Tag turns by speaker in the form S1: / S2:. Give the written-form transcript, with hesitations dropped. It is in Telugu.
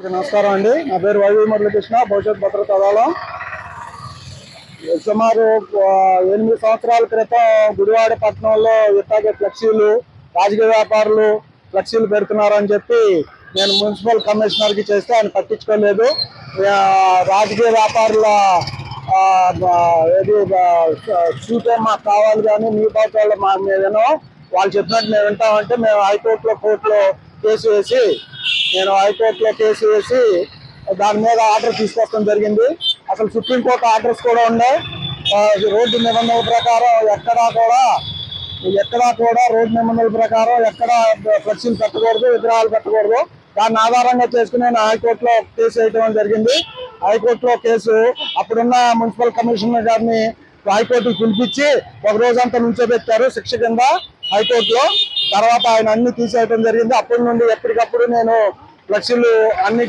S1: నమస్కారం అండి. నా పేరు వైవి మురళీకృష్ణ, భవిష్యత్ భద్రత దళం. సుమారు 8 సంవత్సరాల క్రితం గుడివాడ పట్టణంలో ఇట్లాగే ఫ్లెక్సీలు రాజకీయ వ్యాపారులు ఫ్లెక్సీలు పెడుతున్నారని చెప్పి నేను మున్సిపల్ కమిషనర్కి చేస్తే ఆయన పట్టించుకోలేదు. రాజకీయ వ్యాపారుల ఏది చూపే మాకు కావాలి కానీ మీ పాత్రలో మేము వాళ్ళు చెప్పినట్టు మేము వింటామంటే మేము కోర్టులో కేసు వేసి దాని మీద ఆర్డర్ తీసుకొస్తాం జరిగింది. అసలు సుప్రీంకోర్టు ఆర్డర్స్ కూడా ఉన్నాయి. రోడ్డు నిబంధనల ప్రకారం ఎక్కడా కూడా రోడ్డు నిబంధనల ప్రకారం ఎక్కడ ఫ్లెక్సీలు పెట్టకూడదు, విగ్రహాలు పెట్టకూడదు. దాన్ని ఆధారంగా చేసుకుని నేను హైకోర్టులో కేసు వేయడం జరిగింది. హైకోర్టులో కేసు అప్పుడున్న మున్సిపల్ కమిషనర్ గారిని హైకోర్టుకు పిలిపించి ఒక రోజంతా నుంచోబెట్టారు శిక్ష కింద హైకోర్టులో. తర్వాత ఆయన అన్ని తీసేయడం జరిగింది. అప్పటి నుండి ఎప్పటికప్పుడు నేను ఫ్లెక్సీలు అన్ని